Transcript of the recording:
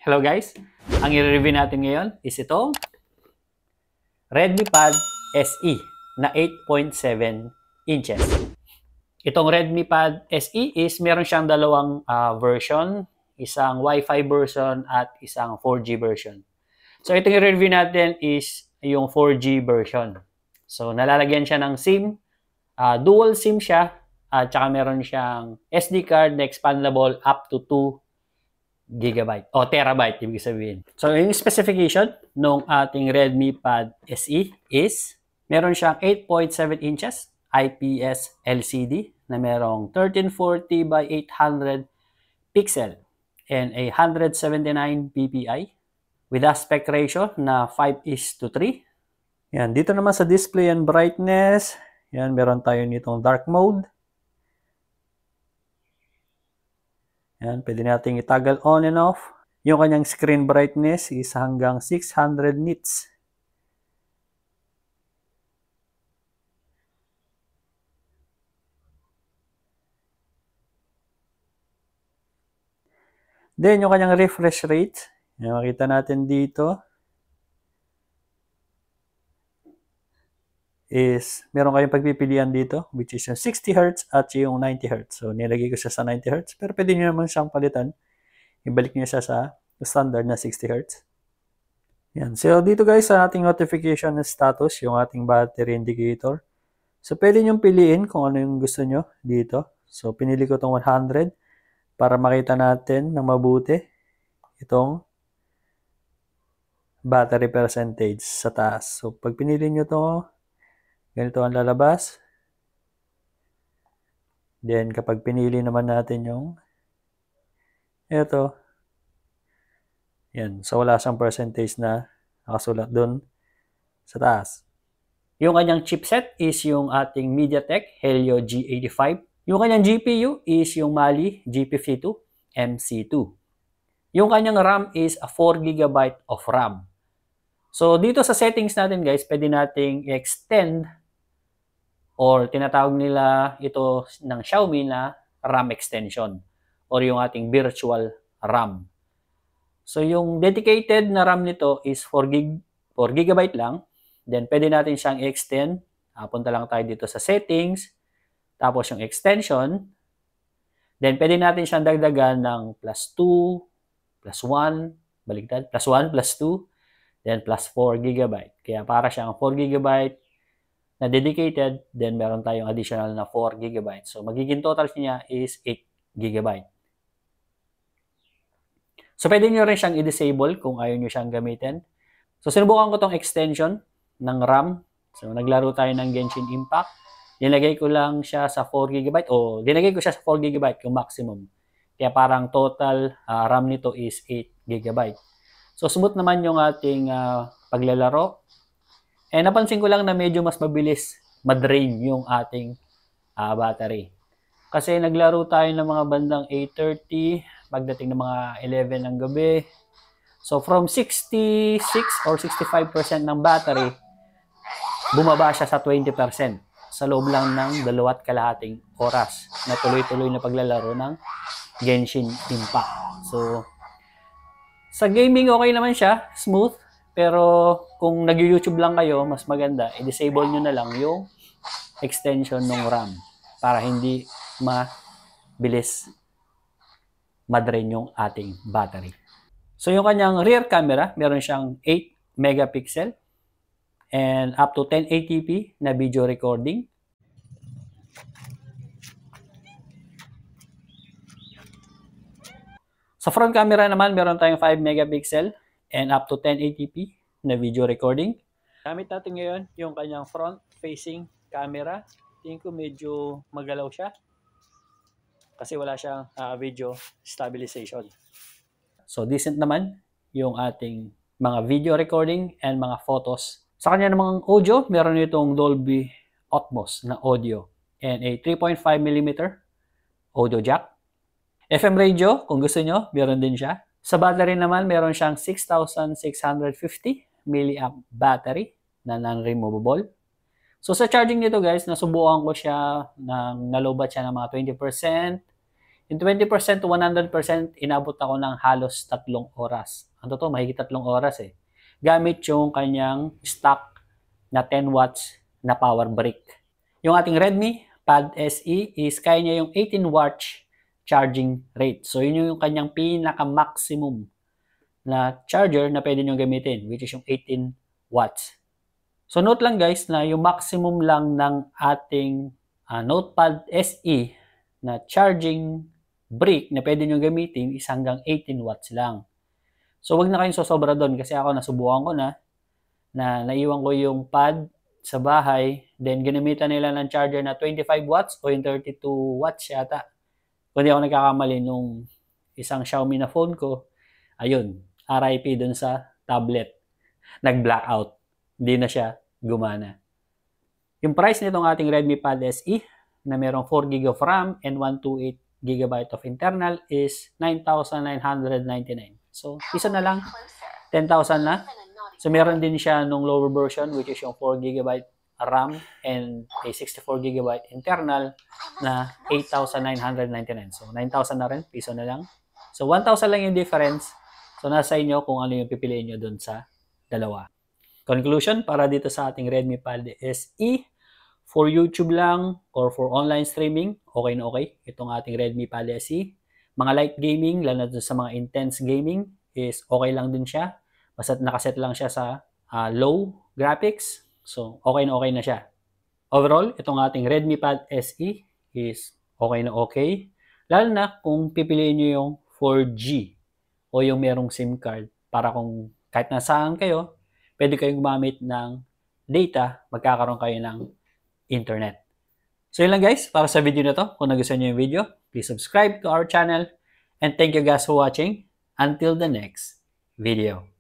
Hello guys! Ang i-review natin ngayon is itong Redmi Pad SE na 8.7 inches. Itong Redmi Pad SE is meron siyang dalawang version, isang Wi-Fi version at isang 4G version. So itong i-review natin is yung 4G version. So nalalagyan siya ng SIM, dual SIM siya, at saka meron siyang SD card na expandable up to 2 gigabyte o terabyte ibig sabihin. So yung specification ng ating Redmi Pad SE is meron siyang 8.7 inches IPS LCD na merong 1340 by 800 pixel and a 179 ppi with aspect ratio na 5:3. Yan, dito naman sa display and brightness, yan meron tayo nitong dark mode. Yan, pwede nating i-toggle on and off. Yung kanyang screen brightness is hanggang 600 nits. Then, yung kanyang refresh rate, yan, makita natin dito, is meron kayong pagpipilian dito, which is yung 60 Hz at yung 90 Hz. So, nilagay ko siya sa 90 Hz, pero pwede nyo naman siyang palitan. Ibalik nyo siya sa standard na 60 Hz. Yan. So, dito guys, sa ating notification status, yung ating battery indicator. So, pwede nyo piliin kung ano yung gusto nyo dito. So, pinili ko itong 100 para makita natin ng mabuti itong battery percentage sa taas. So, pag pinili nyo ito, ganito ang lalabas. Then, kapag pinili naman natin yung ito, yan. So, wala siyang percentage na nakasulat doon sa taas. Yung kanyang chipset is yung ating MediaTek Helio G85. Yung kanyang GPU is yung Mali G52 MC2. Yung kanyang RAM is a 4 GB of RAM. So, dito sa settings natin guys, pwede nating i-extend or tinatawag nila ito ng Xiaomi na RAM extension or yung ating virtual RAM. So, yung dedicated na RAM nito is 4 GB lang. Then, pwede natin siyang i-extend. Punta lang tayo dito sa settings. Tapos, yung extension. Then, pwede natin siyang dagdagan ng plus 2, plus 1, baligtad, plus 1, plus 2, then plus 4 GB. Kaya para siyang 4 GB na dedicated, then meron tayong additional na 4 GB. So, magiging total niya is 8 GB. So, pwede nyo rin siyang i-disable kung ayaw nyo siyang gamitin. So, sinubukan ko tong extension ng RAM. So, naglaro tayo ng Genshin Impact. Dinagay ko lang siya sa 4 GB o dinagay ko siya sa 4 GB yung maximum. Kaya parang total RAM nito is 8 GB. So, smooth naman yung ating paglalaro. Eh, napansin ko lang na medyo mas mabilis madrain yung ating battery. Kasi naglaro tayo ng mga bandang 8:30, pagdating ng mga 11 ng gabi. So, from 66 or 65% ng battery, bumaba siya sa 20% sa loob lang ng 2.5 oras na tuloy-tuloy na paglalaro ng Genshin Impact. So, sa gaming okay naman siya, smooth. Pero kung nag-YouTube lang kayo, mas maganda, i-disable nyo na lang yung extension ng RAM para hindi mabilis madrain yung ating battery. So yung kanyang rear camera, meron siyang 8 megapixel and up to 1080p na video recording. Sa front camera naman, meron tayong 5 megapixel and up to 1080p na video recording. Gamit natin ngayon yung kanyang front-facing camera. Tingin ko medyo magalaw siya kasi wala siyang video stabilization. So, decent naman yung ating mga video recording and mga photos. Sa kanya namang audio, meron itong Dolby Atmos na audio and a 3.5mm audio jack. FM radio, kung gusto nyo, meron din siya. Sa battery naman, meron siyang 6,650 mAh battery na non-removable. So sa charging nito guys, nasubukan ko siya, nalobat siya ng mga 20%, Yung 20% to 100%, inabot ako ng halos 3 oras. Ang totoo, mahigit 3 oras eh. Gamit yung kanyang stock na 10 watts na power brick. Yung ating Redmi Pad SE is kaya niya yung 18 watts charging rate. So, yun yung kanyang pinaka-maximum na charger na pwede nyo gamitin, which is yung 18 watts. So, note lang guys na yung maximum lang ng ating Notepad SE na charging brick na pwede nyo gamitin is hanggang 18 watts lang. So, wag na kayong sosobra doon kasi ako nasubukan ko na naiwan ko yung pad sa bahay, then ginamitan nila ng charger na 25 watts o yung 32 watts yata. Kung di ako nagkakamali nung isang Xiaomi na phone ko, ayun, RIP dun sa tablet. Nag-blackout. Hindi na siya gumana. Yung price nitong ating Redmi Pad SE na merong 4GB of RAM and 128GB of internal is 9,999. So, isa na lang, 10,000 na. So, meron din siya nung lower version which is yung 4GB RAM and a 64GB internal na 8,999. So, 9,000 na rin, piso na lang. So, 1,000 lang yung difference. So, nasa inyo kung ano yung pipiliin nyo dun sa dalawa. Conclusion, para dito sa ating Redmi Pad SE, for YouTube lang or for online streaming, okay na okay. Itong ating Redmi Pad SE. Mga light gaming, lalo na sa mga intense gaming, is okay lang din siya. Basta nakaset lang siya sa low graphics. So, okay na siya. Overall, itong ating Redmi Pad SE is okay na okay. Lalo na kung pipiliin nyo yung 4G o yung merong SIM card para kung kahit nasaan kayo, pwede kayong gumamit ng data, magkakaroon kayo ng internet. So yun lang guys, para sa video na to. Kung nagustuhan nyo yung video, please subscribe to our channel. And thank you guys for watching. Until the next video.